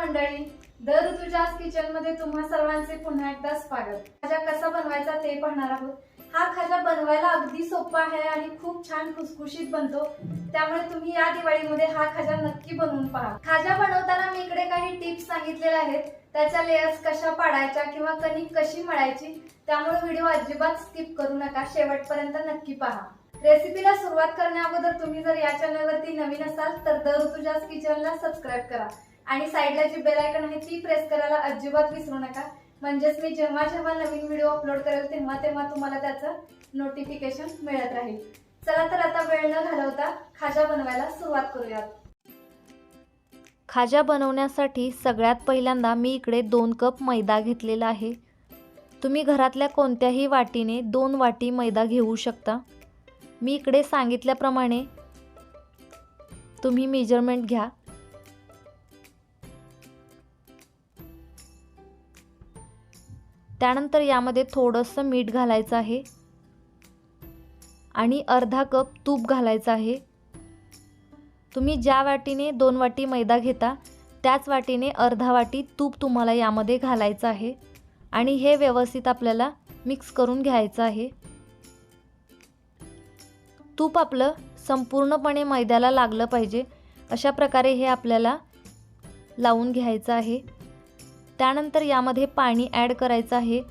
मंडळी, the ऋतुजाज kitchen मध्ये तुम्हा सर्वांचे पुन्हा एकदा स्वागत। खाजा कसा बनवायचा ते पाहणार आहोत। हा खाजा बनवायला अगदी सोपा आहे आणि खूप छान खुसखुशीत बनतो, त्यामुळे तुम्ही या दिवाळीमध्ये हा खाजा नक्की बनवून पहा। खाजा बनवताना मी इकडे काही टिप्स सांगितलेल्या आहेत, त्याच्या लेयर्स कशा पाडायच्या किंवा कणिक कशी मळायची, त्यामुळे व्हिडिओ अजिबात स्किप करू नका, शेवटपर्यंत नक्की पहा। रेसिपीला सुरुवात करण्याअगोदर तुम्ही जर या चॅनलवरती नवीन असाल तर द ऋतुजाज किचनला सबस्क्राइब करा आणि साइडला जी बेल आयकॉन आहे ती प्रेस करायला अजिबात विसरू नका, म्हणजेच मी जेव्हा जेव्हा नवीन व्हिडिओ अपलोड करेल तेव्हा तुम्हाला त्याचं नोटिफिकेशन मिळत राहील। चला तर आता वेळ न घालवता खाजा बनवायला सुरुवात करूयात। खाजा बनवण्यासाठी सगळ्यात पहिल्यांदा मी इकडे 2 कप मैदा घेतलेला आहे। तुम्ही घरातल्या कोणत्याही वाटीने 2 वाटी मैदा घेऊ शकता। मी इकडे सांगितल्याप्रमाणे तुम्ही मेजरमेंट घ्या। त्यानंतर यामध्ये थोडंसं मीठ घालायचं आहे आणि अर्धा कप तूप घालायचं आहे। तुम्ही ज्या वाटीने 2 वाटी मैदा घेता त्याच वाटीने अर्धा वाटी तूप तुम्हाला यामध्ये घालायचं आहे आणि हे व्यवस्थित आपल्याला मिक्स करून घ्यायचं आहे। तूप आपलं संपूर्णपणे मैद्याला लागलं पाहिजे, अशा प्रकारे हे आपल्याला लावून घ्यायचं आहे। त्यानंतर यामध्ये पाणी ॲड करायचं आहे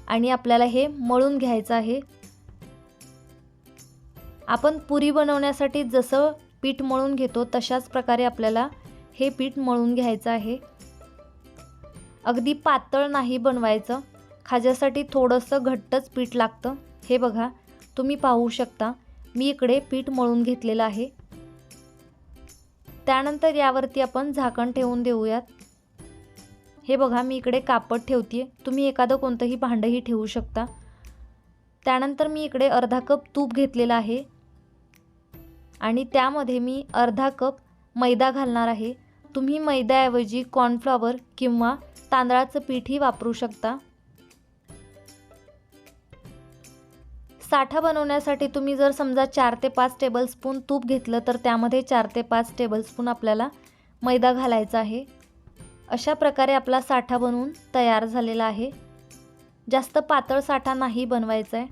आणि आपल्याला हे मळून घ्यायचं आहे। आपण पुरी बनवण्यासाठी जसं पीठ मळून घेतो तशाच प्रकारे आपल्याला हे पीठ मळून घ्यायचं आहे। अगदी पातळ नाही बनवायचं, खाज्यासाठी थोडंसं घट्टच पीठ लागतं। हे बघा, तुम्ही पाहू शकता मी इकडे पीठ मळून घेतलेलं आहे। त्यानंतर यावरती आपण झाकण ठेवून देऊयात। हे बघा, मी इकडे कापड ठेवते, तुम्ही एखादं कोणतंही भांडंही ठेवू शकता। त्यानंतर मी इकडे अर्धा कप तूप घेतलेला आहे आणि त्यामध्ये मी अर्धा कप मैदा घालणार आहे। तुम्ही मैद्याऐवजी कॉर्नफ्लॉवर किंवा तांदळाचं पीठही वापरू शकता। साठा बनवण्यासाठी तुम्ही जर समजा 4 ते 5 टेबलस्पून तूप घेतलं तर त्यामध्ये 4 ते 5 टेबलस्पून आपल्याला मैदा घालायचा आहे। अशा प्रकारे आपला साठा बनवून तयार झालेला आहे। जास्त पातळ साठा नाही बनवायचा आहे।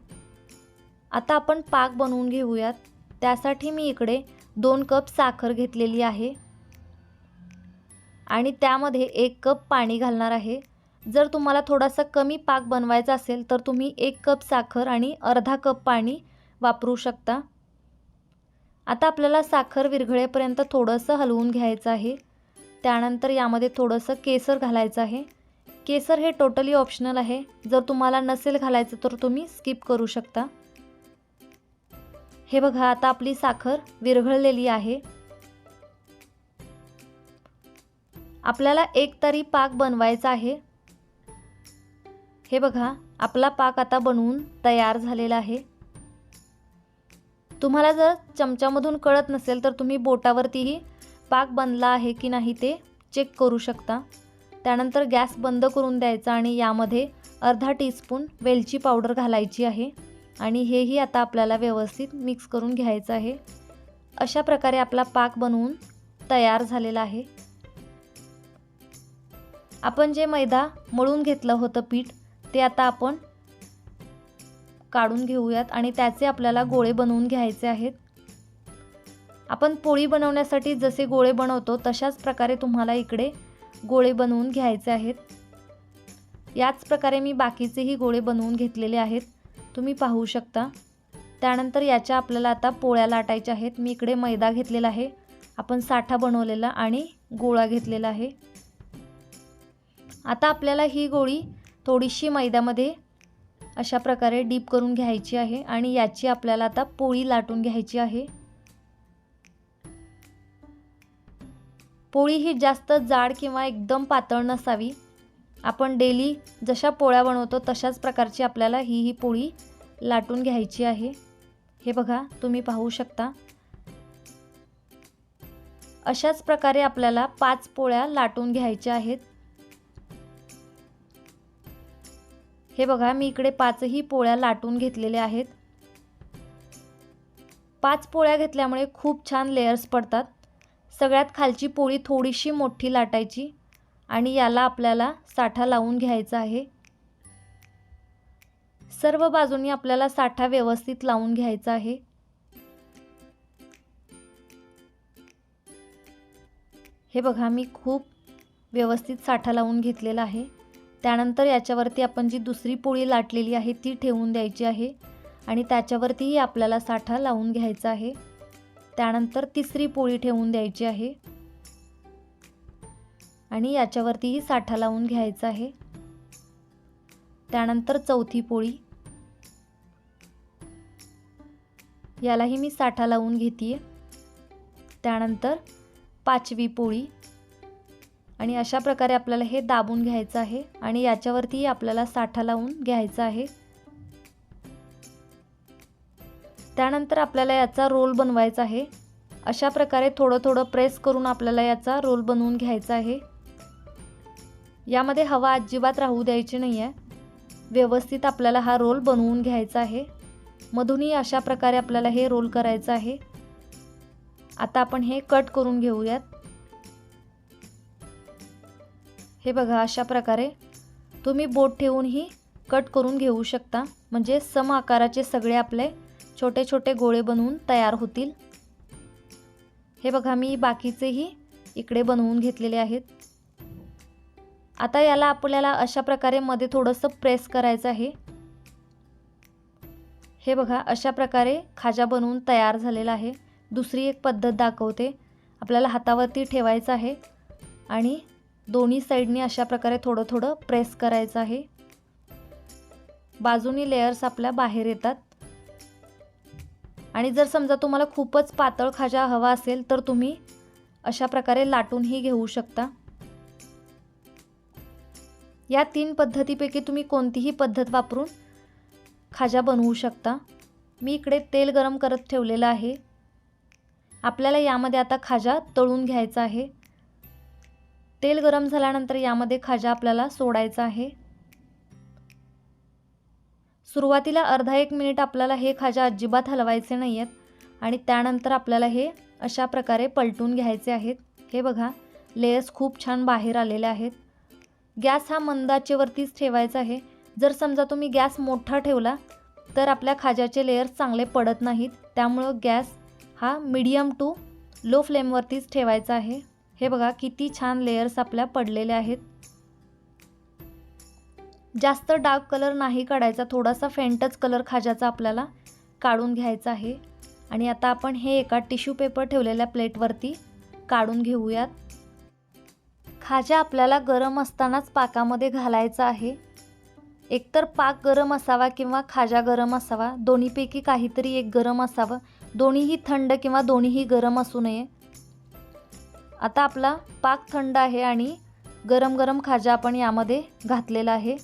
आता आपण पाक बनवून घेऊयात। त्यासाठी मी इकडे 2 कप साखर घेतलेली आहे आणि त्यामध्ये 1 कप पाणी घालणार आहे। जर तुम्हाला थोडासा कमी पाक बनवायचा असेल तर तुम्ही 1 कप साखर आणि अर्धा कप पाणी वापरू शकता। आता आपल्याला साखर विरघळेपर्यंत थोडंसं हलवून घ्यायचं आहे। त्यानंतर यामध्ये थोडंसं केसर घालायचं आहे। केसर हे टोटली ऑप्शनल आहे, जर तुम्हाला नसेल घालायचं तर तुम्ही स्किप करू शकता। हे बघा, आता आपली साखर विरघळलेली आहे। आपल्याला एकतरी पाक बनवायचा आहे। हे बघा, आपला पाक आता बनवून तयार झालेला आहे। तुम्हाला जर चमच्यामधून कळत नसेल तर तुम्ही बोटावरतीही पाक बनला आहे की नाही ते चेक करू शकता। त्यानंतर गॅस बंद करून द्यायचा आणि यामध्ये अर्धा टीस्पून वेलची पावडर घालायची आहे आणि हेही आता आपल्याला व्यवस्थित मिक्स करून घ्यायचं आहे। अशा प्रकारे आपला पाक बनवून तयार झालेला आहे। आपण जे मैदा मळून घेतलं होतं पीठ ते आता आपण काढून घेऊयात आणि त्याचे आपल्याला गोळे बनवून घ्यायचे आहेत। आपण पोळी बनवण्यासाठी जसे गोळे बनवतो तशाच प्रकारे तुम्हाला इकडे गोळे बनवून घ्यायचे आहेत। याच प्रकारे मी बाकीचेही गोळे बनवून घेतलेले आहेत, तुम्ही पाहू शकता। त्यानंतर याच्या आपल्याला आता पोळ्या लाटायच्या आहेत। मी इकडे मैदा घेतलेला आहे, आपण साठा बनवलेला आणि गोळा घेतलेला आहे। आता आपल्याला ही गोळी थोडीशी मैद्यामध्ये अशा प्रकारे डीप करून घ्यायची आहे आणि याची आपल्याला आता पोळी लाटून घ्यायची आहे। पोळी ही जास्त जाड किंवा एकदम पातळ नसावी। आपण डेली जशा पोळ्या बनवतो तशाच प्रकारची आपल्याला ही पोळी लाटून घ्यायची आहे। हे बघा, तुम्ही पाहू शकता। अशाच प्रकारे आपल्याला 5 पोळ्या लाटून घ्यायच्या आहेत। हे बघा, मी इकडे 5ही पोळ्या लाटून घेतलेल्या आहेत। 5 पोळ्या घेतल्यामुळे खूप छान लेयर्स पडतात। सगळ्यात खालची पोळी थोडीशी मोठी लाटायची आणि याला आपल्याला साठा लावून घ्यायचा आहे। सर्व बाजूंनी आपल्याला साठा व्यवस्थित लावून घ्यायचा आहे। हे बघा मी खूप व्यवस्थित साठा लावून घेतलेला आहे। त्यानंतर याच्यावरती आपण जी दुसरी पोळी लाटलेली आहे ती ठेवून द्यायची आहे आणि त्याच्यावरतीही आपल्याला साठा लावून घ्यायचा आहे। त्यानंतर तिसरी पोळी ठेवून द्यायची आहे आणि याच्यावरतीही साठा लावून घ्यायचा आहे। त्यानंतर चौथी पोळी, यालाही मी साठा लावून घेतेय। त्यानंतर पाचवी पोळी आणि अशा प्रकारे आपल्याला हे दाबून घ्यायचं आहे आणि याच्यावरती आपल्याला साठा लावून घ्यायचा आहे। त्यानंतर आपल्याला याचा रोल बनवायचा आहे। अशा प्रकारे थोडं थोडं प्रेस करून आपल्याला याचा रोल बनवून घ्यायचा आहे। यामध्ये हवा अजिबात राहू द्यायची नाही आहे। व्यवस्थित आपल्याला हा रोल बनवून घ्यायचा आहे। मधूनही अशा प्रकारे आपल्याला हे रोल करायचं आहे। आता आपण हे कट करून घेऊयात। हे बघा अशा प्रकारे तुम्ही बोट ठेवूनही कट करून घेऊ शकता, म्हणजे सम आकाराचे सगळे आपले छोटे छोटे गोळे बनवून तयार होतील। हे बघा मी बाकीचेही इकडे बनवून घेतलेले आहेत। आता याला आपल्याला अशा प्रकारे मध्ये थोडंसं प्रेस करायचं आहे। हे बघा अशा प्रकारे खाजा बनवून तयार झालेला आहे। दुसरी एक पद्धत दाखवते। आपल्याला हातावरती ठेवायचं आहे आणि दोन्ही साइडनी अशा प्रकारे थोडं थोडं प्रेस करायचं आहे। बाजूनी लेयर्स आपल्या बाहेर येतात आणि जर समजा तुम्हाला खूपच पातळ खाजा हवा असेल तर तुम्ही अशा प्रकारे लाटूनही घेऊ शकता। या 3 पद्धतीपैकी तुम्ही कोणतीही पद्धत वापरून खाजा बनवू शकता। मी इकडे तेल गरम करत ठेवलेलं आहे। आपल्याला यामध्ये आता खाजा तळून घ्यायचा आहे। तेल गरम झाल्यानंतर यामध्ये खाजा आपल्याला सोडायचा आहे। सुरुवातीला अर्धा 1 मिनिट आपल्याला हे खाजा अजिबात हलवायचे नाही आहेत आणि त्यानंतर आपल्याला हे अशा प्रकारे पलटून घ्यायचे आहेत। हे बघा लेयर्स खूप छान बाहेर आलेले आहेत। गॅस हा मंद आचेवरतीच ठेवायचा आहे। जर समजा तुम्ही गॅस मोठा ठेवला तर आपल्या खाजाचे लेयर्स चांगले पडत नाहीत, त्यामुळे गॅस हा मीडियम टू लो फ्लेमवरतीच ठेवायचा आहे। हे बघा किती छान लेयर्स आपल्या पडलेले आहेत। जास्त डार्क कलर नाही काढायचा, थोडासा फेंटच कलर खाजाचा आपल्याला काढून घ्यायचा आहे। आणि आता आपण हे एका टिश्यू पेपर ठेवलेल्या प्लेटवरती काढून घेऊयात। खाजा आपल्याला गरम असतानाच पाकामध्ये घालायचा आहे। एकतर पाक गरम असावा किंवा खाजा गरम असावा, दोन्हीपैकी काहीतरी एक गरम असावं। दोन्हीही थंड किंवा दोन्हीही गरम असू नये। आता आपला पाक थंड आहे आणि गरम गरम खाजा आपण यामध्ये घातलेला आहे।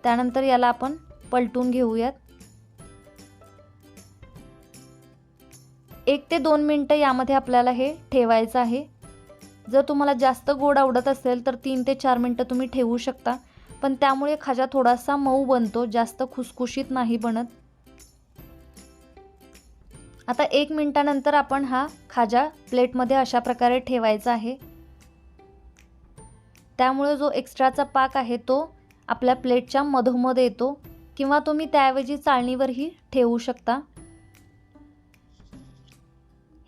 त्यानंतर याला आपण पलटून घेऊयात। 1 ते 2 मिनिटं यामध्ये आपल्याला हे ठेवायचं आहे। जर तुम्हाला जास्त गोड आवडत असेल तर 3 ते 4 मिनिटं तुम्ही ठेवू शकता, पण त्यामुळे खाजा थोडासा मऊ बनतो, जास्त खुसखुशीत नाही बनत। आता 1 मिनिटानंतर आपण हा खाजा प्लेटमध्ये अशा प्रकारे ठेवायचा आहे। त्यामुळे जो एक्स्ट्राचा पाक आहे तो आपल्या प्लेटच्या मधोमध येतो किंवा तुम्ही त्याऐवजी चाळणीवरही ठेवू शकता।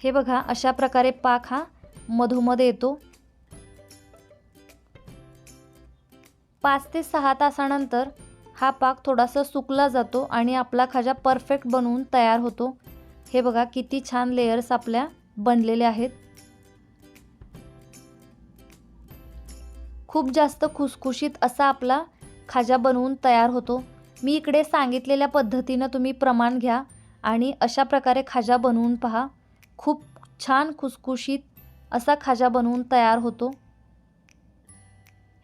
हे बघा अशा प्रकारे पाक हा मधोमध येतो। 5 ते 6 तासानंतर हा पाक थोडासा सुकला जातो आणि आपला खाजा परफेक्ट बनवून तयार होतो। हे बघा किती छान लेयर्स आपल्या बनलेले आहेत। खूप जास्त खुसखुशीत असा आपला खाजा बनवून तयार होतो। मी इकडे सांगितलेल्या पद्धतीने तुम्ही प्रमाण घ्या आणि अशा प्रकारे खाजा बनवून पहा। खूप छान खुसखुशीत असा खाजा बनवून तयार होतो।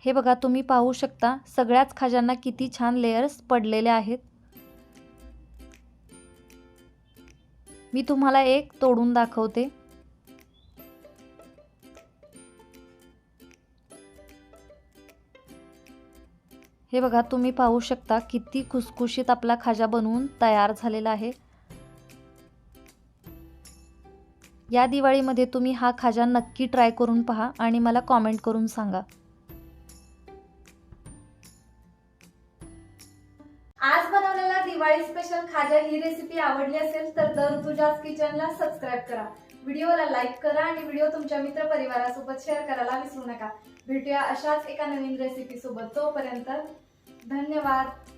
हे बघा तुम्ही पाहू शकता सगळ्याच खाजांना किती छान लेयर्स पडलेले आहेत। मी तुम्हाला एक तोडून दाखवते। हे बघा तुम्ही पाहू शकता किती खुसखुशीत आपला खाजा बनवून तयार झालेला आहे। या दिवाळीमध्ये तुम्ही हा खाजा नक्की ट्राय करून पहा आणि मला कमेंट करून सांगा। आज बनवलेला दिवाळी स्पेशल खाजा ही रेसिपी आवडली असेल तर द ऋतुजाज किचनला सबस्क्राईब करा, व्हिडिओला लाईक करा आणि व्हिडिओ तुमच्या मित्र परिवारासोबत शेअर करायला विसरू नका। भेटूया अशाच एका नवीन रेसिपी सोबत, तोपर्यंत धन्यवाद।